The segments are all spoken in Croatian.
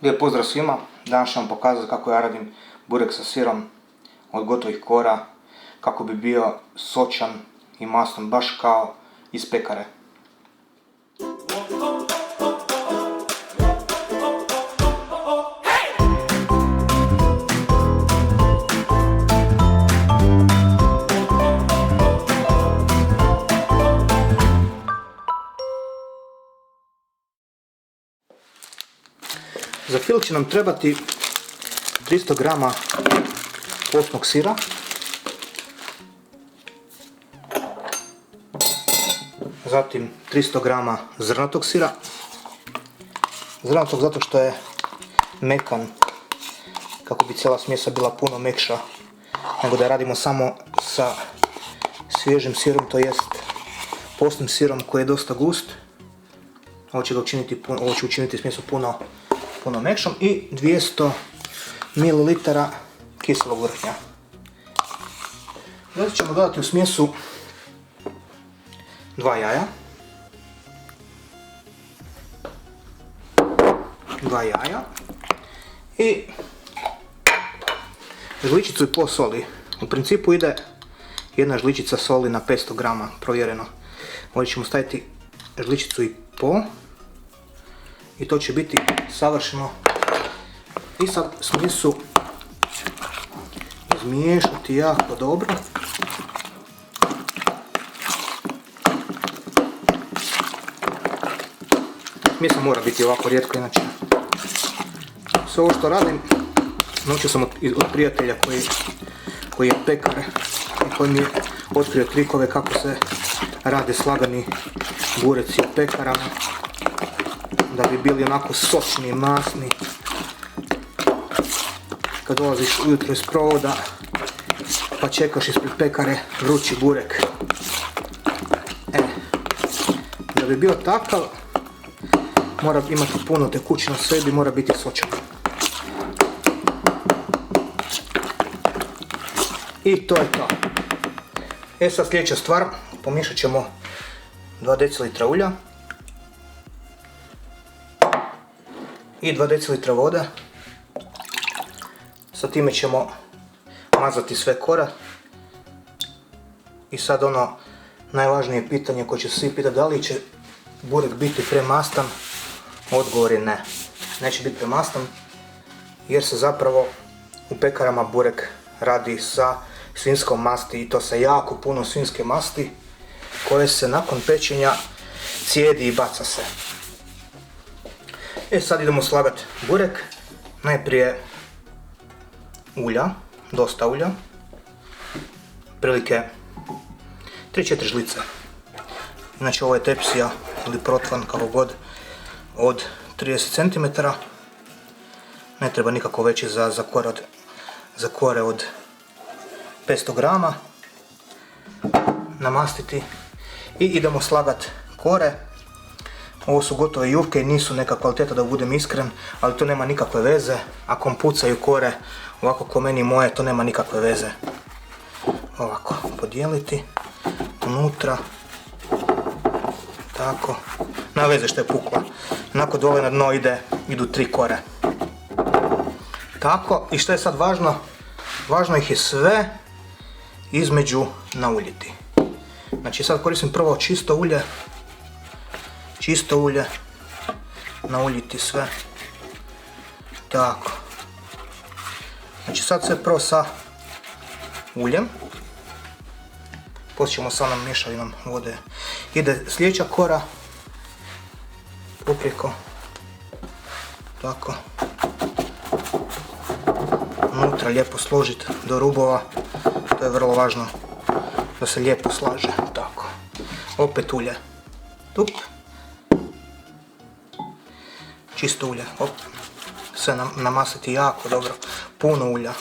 Lijep pozdrav svima, danas ću vam pokazati kako ja radim burek sa sirom od gotovih kora, kako bi bio sočan i masnom, baš kao iz pekare. Za fil će nam trebati 300 g postnog sira, zatim 300 g zrnatog sira, zrnatog zato što je mekan, kako bi cijela smjesa bila puno mekša nego da radimo samo sa svježim sirom, to jest postnim sirom koji je dosta gust. Ovo će učiniti smjesu puno mekšom i 200 ml kiselog vrhnja. Zatim ćemo dodati u smjesu 2 jaja, 2 jaja i žličicu i pol soli. U principu ide jedna žličica soli na 500 g provjereno. Ovdje ćemo staviti žličicu i pol i to će biti savršeno. I sad smjesu izmiješati jako dobro. Smjesa mora biti ovako rijetko, inače sve ovo što radim naučio sam od prijatelja koji je pekar i koji mi je otkrio trikove kako se rade slagani bureci u pekarama da bi bili onako sočni i masni. Kad dolaziš ujutro iz provoda pa čekaš ispred pekare vrući burek. Da bi bio takav mora imati puno tekućine na sebi, mora biti sočan. I to je to. Sad sljedeća stvar, pomiješat ćemo 2 dl ulja i 2 dl vode. Sa time ćemo mazati sve kore. I sad ono najvažnije pitanje koje će svi pitati, da li će burek biti premastan? Odgovor je ne. Neće biti premastan jer se zapravo u pekarama burek radi sa svinjskom masti i to sa jako puno svinjske masti koje se nakon pečenja cijedi i baca se. Sad idemo slagati burek. Najprije ulja, dosta ulja, prilike 3-4 žlice. Znači ovo je tepsija ili protvan, kako god, od 30 cm. Ne treba nikako veći za kore od 500 g. Namastiti i idemo slagati kore. Ovo su gotove jufke i nisu neka kvaliteta, da budem iskren, ali to nema nikakve veze. Ako vam pucaju kore ovako ko meni moje, to nema nikakve veze. Ovako, podijeliti unutra, tako, na veze što je pukla. Onako dole na dno idu 3 kore. Tako, i što je sad važno? Važno ih je sve između nauljiti. Znači sad koristim prvo čisto ulje, nauljiti sve. Tako. Znači sad sve prvo sa uljem. Poslije ćemo sa onom mješavinom vode. Ide sljedeća kora. Popreko. Tako. Unutra lijepo složiti do rubova. To je vrlo važno da se lijepo slaže. Tako. Opet ulje. Tup. Čisto ulje. Op. Sve namasati jako dobro. Puno ulja.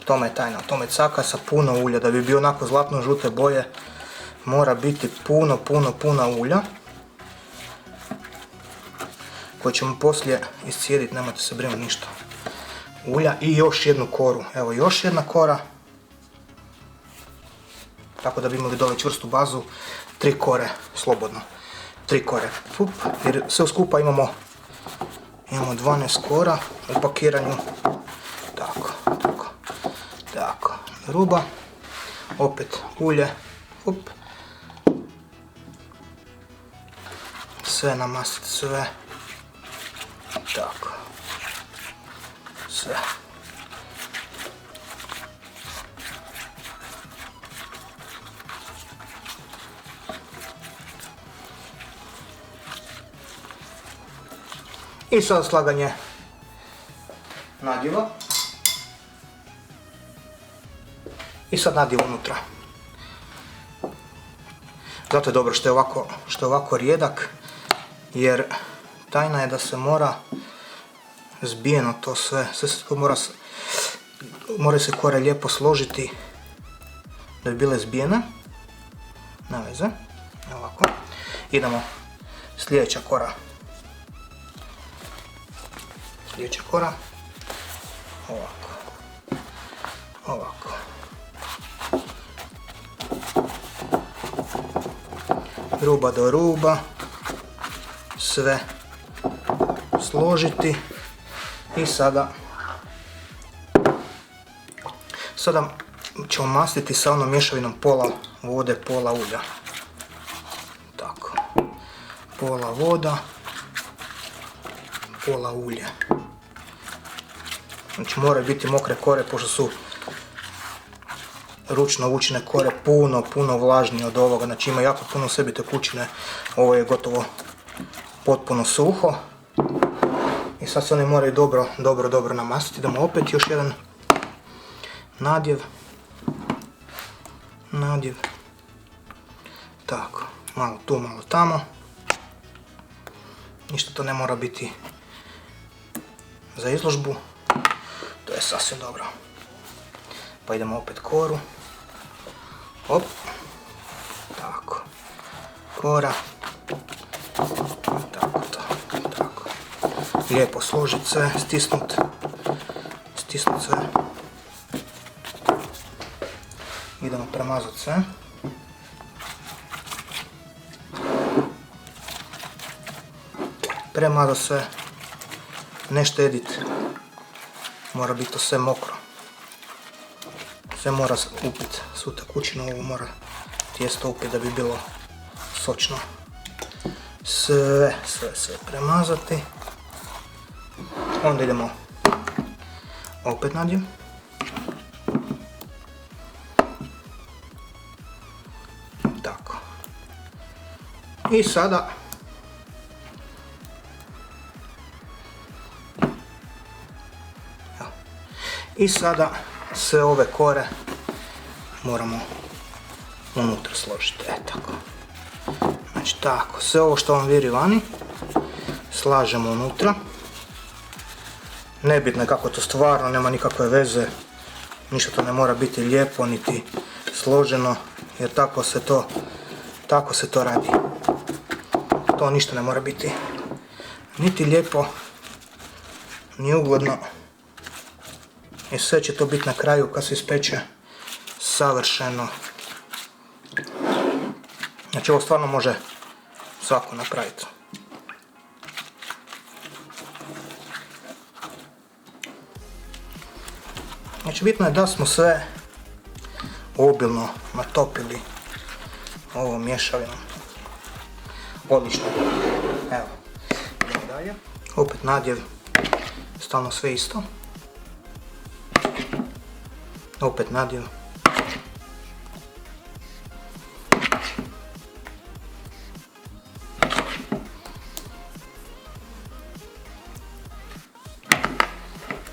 Tome je tajna. Tome caka sa puno ulja. Da bi bio onako zlatno žute boje mora biti puno ulja. Koje ćemo poslije iscijediti, nemojte se brinuti ništa. Ulja i još jednu koru. Evo još jedna kora. Tako da bi imali dole čvrstu bazu. 3 kore slobodno. 3 kore. Jer sve skupa imamo Imamo 12 kora u pakiranju. Tako, ruba. Opet ulje. Up. Sve namastiti, sve. Tako. Sve. I sad slaganje nadjeva. I sad nadjev unutra. Zato je dobro što je ovako rijedak, jer tajna je da se mora zbijeno to sve se mora se kore lijepo složiti da bi bile zbijene. Ne veze. Ovako. Idemo sljedeća kora. Ovako. Ruba do ruba. Sve složiti. I sada ćemo mastiti sa onom mješavinom pola vode, pola ulja. Tako. Pola voda, pola ulje. Znači moraju biti mokre kore, pošto su ručno vučene kore puno vlažnije od ovoga. Znači ima jako puno u sebi tekućine. Ovo je gotovo potpuno suho. I sad se oni moraju dobro namastiti. Idemo opet još jedan nadjev. Tako, malo tu, malo tamo. Ništa to ne mora biti za izložbu. To je sasvim dobro. Pa idemo opet koru. Hop. Tako. Kora. Tako. Lijepo složiti sve, stisnut sve. Idemo premazati sve. Premazati sve. Ne štedit. Mora biti to sve mokro. Sve mora upiti, svu tekućinu ovu mora tijesto upiti da bi bilo sočno. Sve premazati. Onda idemo opet nadjev. Tako. I sada sve ove kore moramo unutra složiti. Tako. Znači tako, sve ovo što vam viri vani slažemo unutra. Nebitno je kako to stvarno, nema nikakve veze. Ništa to ne mora biti lijepo niti složeno, jer tako se to radi. To ništa ne mora biti niti lijepo, ni ugodno. I sve će to biti na kraju kad se ispeče savršeno. Znači ovo stvarno može svako napraviti. Znači bitno je da smo sve obilno natopili ovom mješavinom. Odlično. Evo, idemo dalje. Opet nadjev, stalno sve isto. Opet nadjev.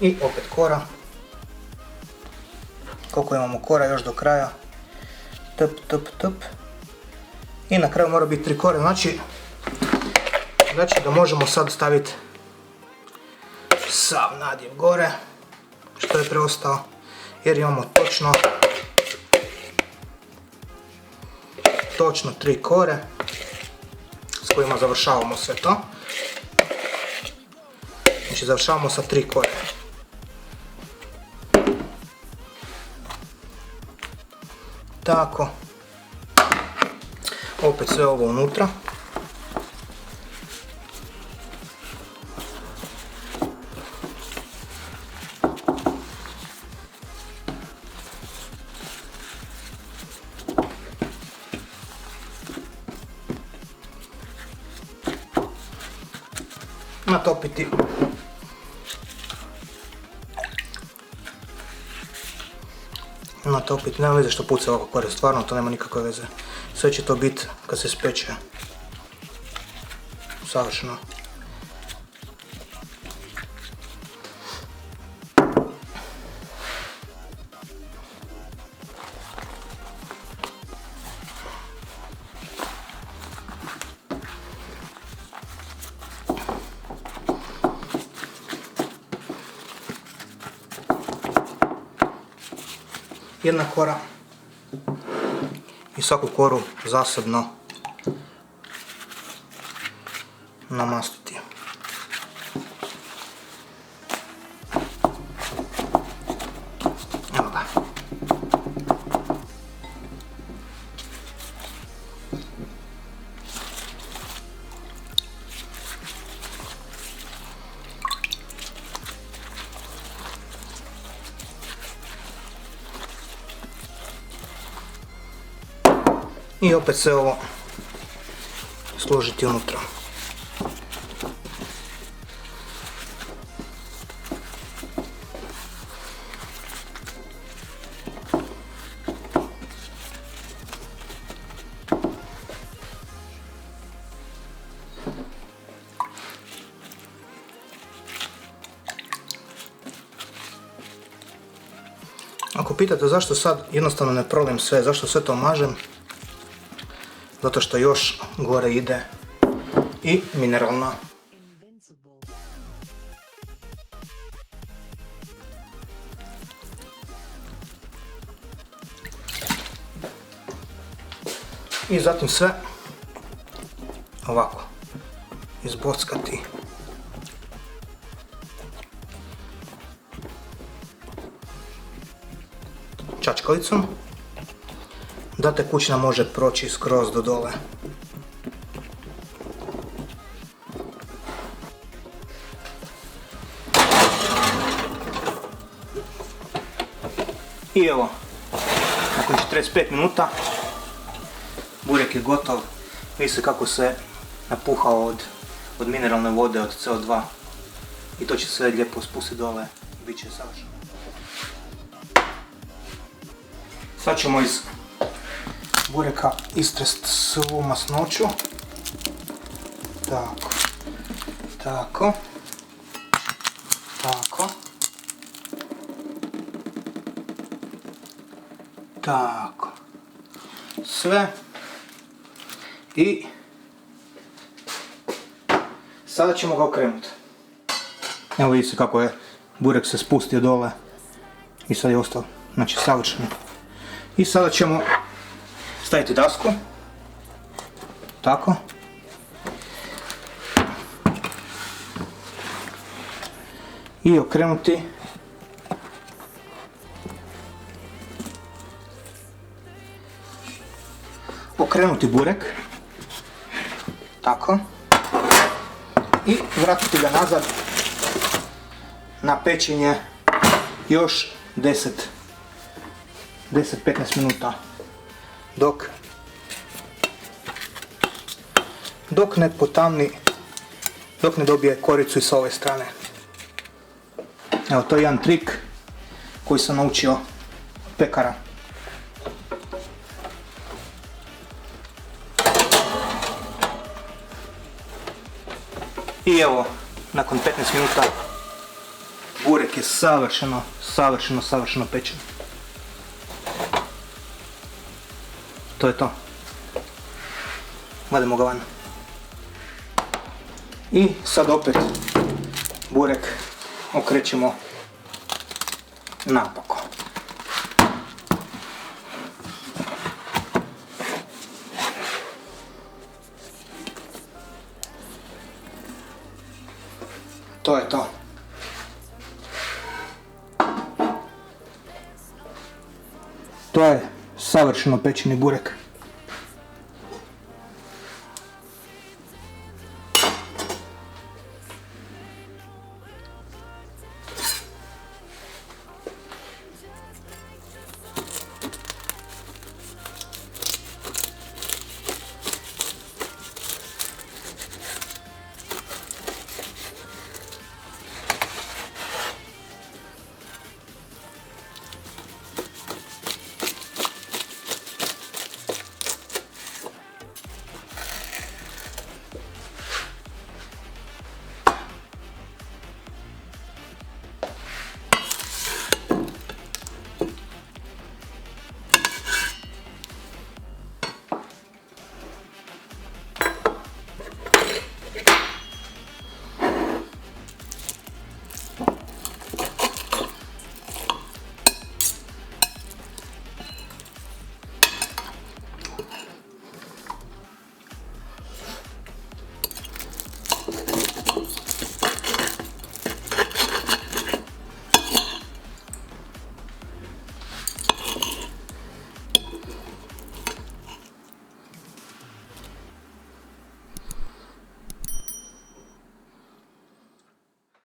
I opet kora. Koliko imamo kora još do kraja. Tup. I na kraju mora biti 3 kore. Znači da možemo sad staviti sav nadjev gore. Što je preostao. Jer imamo točno 3 kore s kojima završavamo sve to. Znači završavamo sa 3 kore. Tako. Opet sve ovo unutra. natopiti. Natopiti, nema veze što puca ovako kore, stvarno to nema nikakve veze. Sve će to biti kad se speče. Savršeno. Jedna kora i svaku koru zasebno namastiti. Evo ga. I opet sve ovo složiti unutra. Ako pitate zašto sad jednostavno ne prolim sve, zašto sve to mažem, zato što još gore ide i mineralna. I zatim sve ovako izbockati. Čačkalicom, da tekućina može proći skroz do dole. I evo, nakon 45 minuta burek je gotov. Vidite kako se napuhao od mineralne vode, od CO2. I to će sve lijepo spustiti dole i bit će savršeno. Sad ćemo iz bureka istrest svu masnoću. Tako, tako, tako, tako, sve. I sada ćemo ga okrenuti. Evo vidite kako je burek se spustio dole i sad je ostao, znači savršeno. I sada ćemo staviti dasku, tako, i okrenuti burek, tako, i vratiti ga nazad na pečenje još 10-15 minuta dok ne potamni, dok ne dobije koricu i s ove strane. Evo, to je jedan trik koji sam naučio od pekara. I evo, nakon 15 minuta burek je savršeno pečen. To je to. Vadimo ga van. I sad opet burek okrećemo napako. To je to. To je savršeno pečeni burek.